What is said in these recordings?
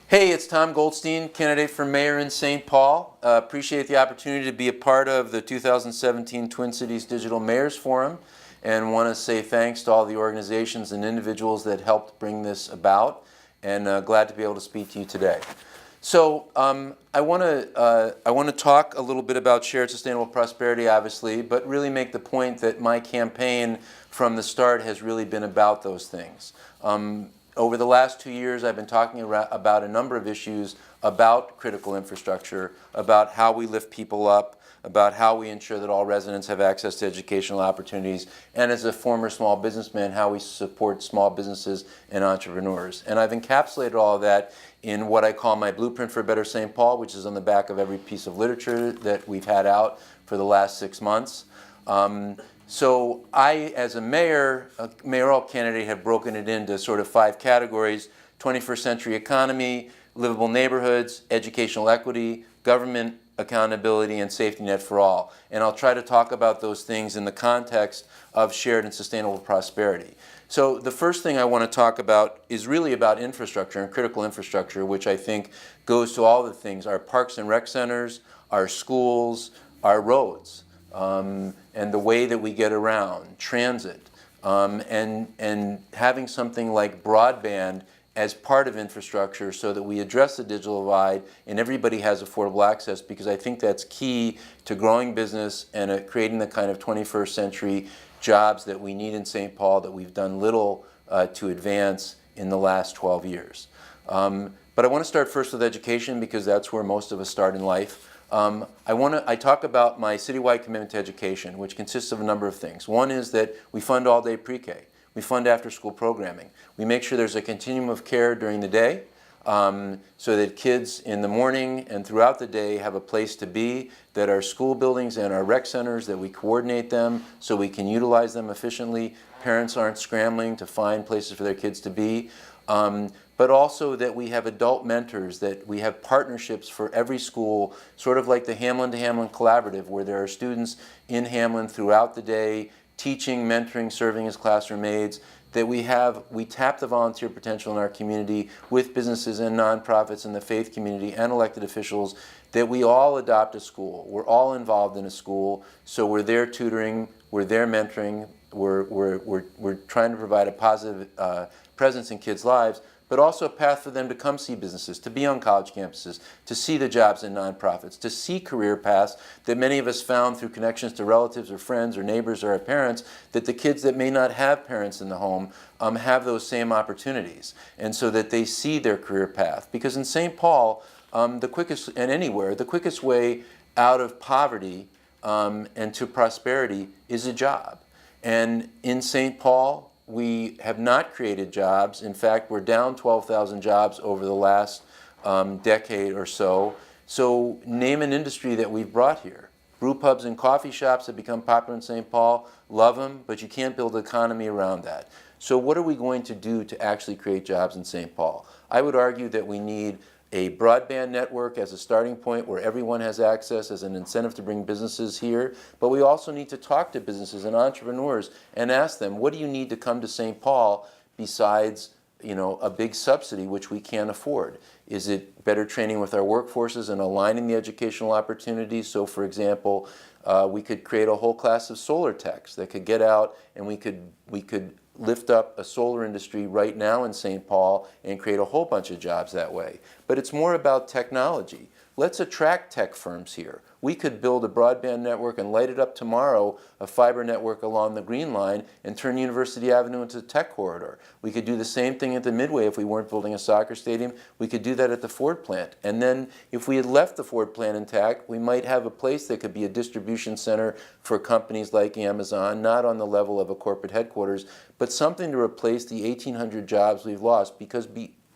Hey, it's Tom Goldstein, candidate for mayor in St. Paul. Appreciate the opportunity to be a part of the 2017 Twin Cities Digital Mayors Forum, and want to say thanks to all the organizations and individuals that helped bring this about, and glad to be able to speak to you today. So I want to talk a little bit about shared sustainable prosperity, obviously, but really make the point that my campaign from the start has really been about those things. Over the last 2 years, I've been talking about a number of issues about critical infrastructure, about how we lift people up, about how we ensure that all residents have access to educational opportunities, and as a former small businessman, how we support small businesses and entrepreneurs. And I've encapsulated all of that in what I call my Blueprint for a Better St. Paul, which is on the back of every piece of literature that we've had out for the last 6 months. So I, as a mayoral candidate, have broken it into sort of 5 categories: 21st century economy, livable neighborhoods, educational equity, government accountability, and safety net for all. And I'll try to talk about those things in the context of shared and sustainable prosperity. So the first thing I want to talk about is really about infrastructure and critical infrastructure, which I think goes to all the things: our parks and rec centers, our schools, our roads. And the way that we get around, transit, and having something like broadband as part of infrastructure so that we address the digital divide and everybody has affordable access, because I think that's key to growing business and creating the kind of 21st century jobs that we need in St. Paul that we've done little to advance in the last 12 years. But I want to start first with education, because that's where most of us start in life. I talk about my citywide commitment to education, which consists of a number of things. One is that we fund all-day pre-K. We fund after-school programming. We make sure there's a continuum of care during the day, so that kids in the morning and throughout the day have a place to be, that our school buildings and our rec centers, that we coordinate them so we can utilize them efficiently. Parents aren't scrambling to find places for their kids to be. But also that we have adult mentors, that we have partnerships for every school, sort of like the Hamlin to Hamlin Collaborative, where there are students in Hamlin throughout the day teaching, mentoring, serving as classroom aides, that we tap the volunteer potential in our community with businesses and nonprofits and the faith community and elected officials, that we all adopt a school. We're all involved in a school, so we're there tutoring, we're there mentoring, we're trying to provide a positive presence in kids' lives, but also a path for them to come see businesses, to be on college campuses, to see the jobs in nonprofits, to see career paths that many of us found through connections to relatives or friends or neighbors or our parents, that the kids that may not have parents in the home have those same opportunities, and so that they see their career path. Because in St. Paul, the quickest, and anywhere, the quickest way out of poverty and to prosperity is a job. And in St. Paul, we have not created jobs. In fact, we're down 12,000 jobs over the last decade or so. So name an industry that we've brought here. Brew pubs and coffee shops have become popular in St. Paul. Love them, but you can't build an economy around that. So what are we going to do to actually create jobs in St. Paul? I would argue that we need a broadband network as a starting point where everyone has access as an incentive to bring businesses here. But we also need to talk to businesses and entrepreneurs and ask them, what do you need to come to St. Paul besides, a big subsidy, which we can't afford? Is it better training with our workforces and aligning the educational opportunities? So, for example, we could create a whole class of solar techs that could get out, and we could lift up a solar industry right now in St. Paul and create a whole bunch of jobs that way. But it's more about technology. Let's attract tech firms here. We could build a broadband network and light it up tomorrow, a fiber network along the Green Line, and turn University Avenue into a tech corridor. We could do the same thing at the Midway if we weren't building a soccer stadium. We could do that at the Ford plant. And then if we had left the Ford plant intact, we might have a place that could be a distribution center for companies like Amazon, not on the level of a corporate headquarters, but something to replace the 1,800 jobs we've lost, because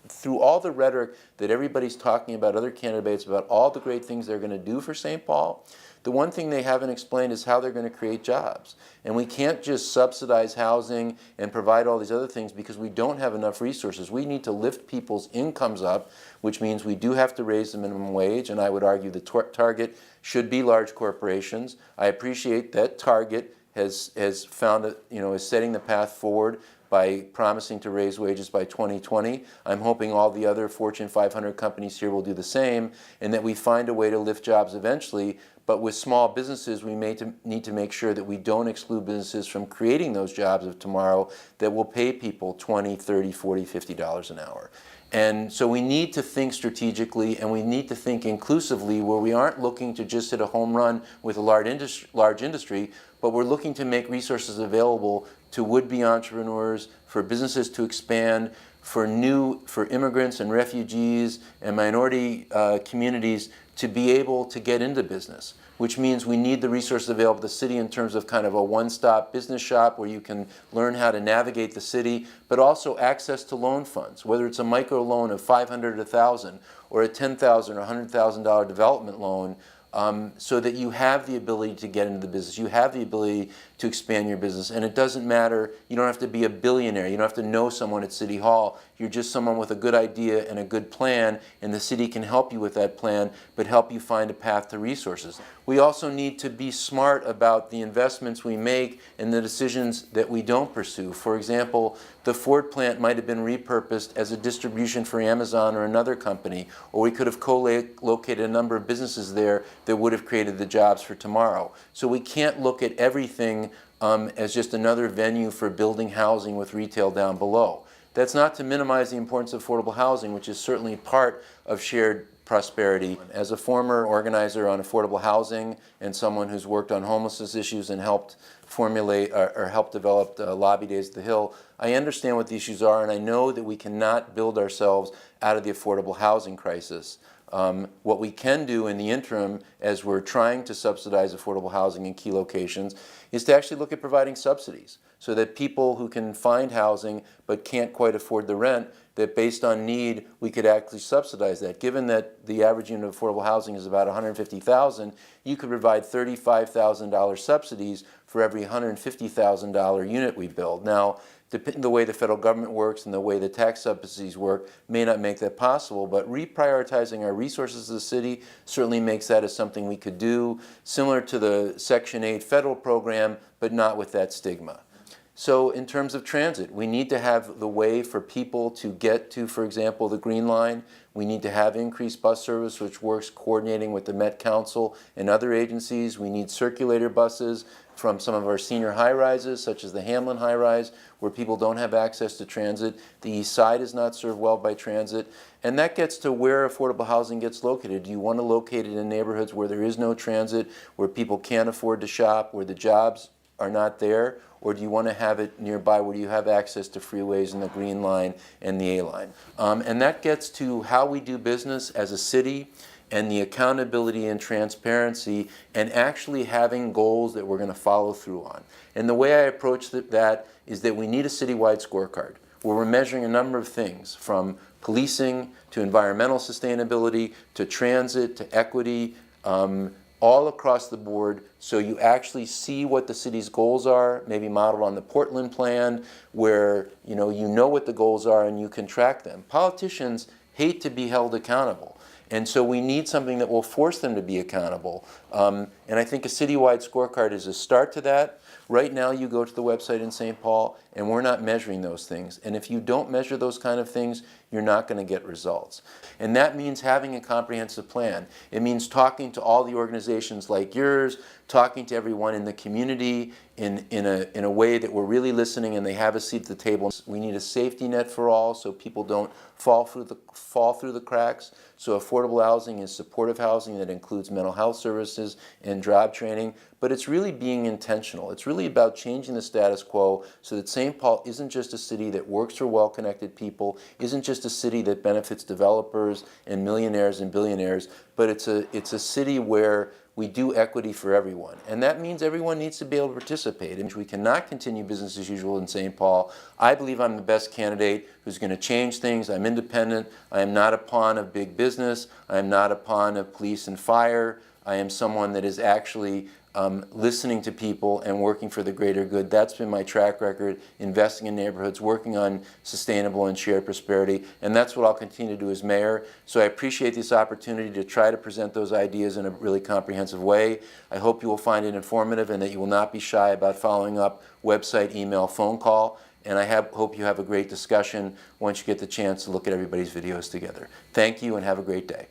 through all the rhetoric that everybody's talking about, other candidates, about all the great things they're going to do for St. Paul, the one thing they haven't explained is how they're going to create jobs. And we can't just subsidize housing and provide all these other things because we don't have enough resources. We need to lift people's incomes up, which means we do have to raise the minimum wage, and I would argue the target should be large corporations. I appreciate that Target has found, is setting the path forward by promising to raise wages by 2020. I'm hoping all the other Fortune 500 companies here will do the same, and that we find a way to lift jobs eventually. But with small businesses, we may need to make sure that we don't exclude businesses from creating those jobs of tomorrow that will pay people $20, $30, $40, $50 an hour. And so we need to think strategically, and we need to think inclusively, where we aren't looking to just hit a home run with a large industry, but we're looking to make resources available to would-be entrepreneurs, for businesses to expand, for immigrants and refugees and minority communities to be able to get into business, which means we need the resources available to the city in terms of kind of a one-stop business shop where you can learn how to navigate the city, but also access to loan funds, whether it's a micro loan of $500 to $1,000 or a $10,000 or $100,000 development loan, so that you have the ability to get into the business, you have the ability to expand your business. And it doesn't matter, you don't have to be a billionaire, you don't have to know someone at City Hall, you're just someone with a good idea and a good plan, and the city can help you with that plan, but help you find a path to resources. We also need to be smart about the investments we make and the decisions that we don't pursue. For example, the Ford plant might have been repurposed as a distribution for Amazon or another company, or we could have co-located a number of businesses there that would have created the jobs for tomorrow. So we can't look at everything as just another venue for building housing with retail down below. That's not to minimize the importance of affordable housing, which is certainly part of shared prosperity. As a former organizer on affordable housing and someone who's worked on homelessness issues and helped formulate or help develop Lobby Days at the Hill, I understand what the issues are, and I know that we cannot build ourselves out of the affordable housing crisis. What we can do in the interim, as we're trying to subsidize affordable housing in key locations, is to actually look at providing subsidies so that people who can find housing but can't quite afford the rent, that based on need, we could actually subsidize that. Given that the average unit of affordable housing is about $150,000, you could provide $35,000 subsidies for every $150,000 unit we build. Now, depending on the way the federal government works and the way the tax subsidies work may not make that possible, but reprioritizing our resources as a city certainly makes that as something we could do, similar to the Section 8 federal program, but not with that stigma. So in terms of transit, we need to have the way for people to get to, for example, the Green Line. We need to have increased bus service, which works coordinating with the Met Council and other agencies. We need circulator buses from some of our senior high-rises, such as the Hamlin high-rise, where people don't have access to transit. The East Side is not served well by transit. And that gets to where affordable housing gets located. Do you want to locate it in neighborhoods where there is no transit, where people can't afford to shop, where the jobs are not there? Or do you want to have it nearby where you have access to freeways and the Green Line and the A-Line? And that gets to how we do business as a city and the accountability and transparency and actually having goals that we're going to follow through on. And the way I approach that is that we need a citywide scorecard where we're measuring a number of things, from policing to environmental sustainability to transit to equity, all across the board, so you actually see what the city's goals are, maybe modeled on the Portland plan, where you know what the goals are and you can track them. Politicians hate to be held accountable, and so we need something that will force them to be accountable. And I think a citywide scorecard is a start to that. Right now you go to the website in St. Paul and we're not measuring those things. And if you don't measure those kind of things, you're not going to get results. And that means having a comprehensive plan. It means talking to all the organizations like yours, talking to everyone in the community in a way that we're really listening and they have a seat at the table. We need a safety net for all so people don't fall through the cracks. So affordable housing is supportive housing that includes mental health services and job training. But it's really being intentional. It's really about changing the status quo so that St. Paul isn't just a city that works for well-connected people, isn't just a city that benefits developers and millionaires and billionaires, but it's a city where we do equity for everyone. And that means everyone needs to be able to participate. And we cannot continue business as usual in St. Paul. I believe I'm the best candidate who's going to change things. I'm independent. I am not a pawn of big business. I am not a pawn of police and fire. I am someone that is actually listening to people and working for the greater good. That's been my track record, investing in neighborhoods, working on sustainable and shared prosperity, and that's what I'll continue to do as mayor. So I appreciate this opportunity to try to present those ideas in a really comprehensive way. I hope you will find it informative and that you will not be shy about following up website, email, phone call. and I hope you have a great discussion once you get the chance to look at everybody's videos together. Thank you and have a great day.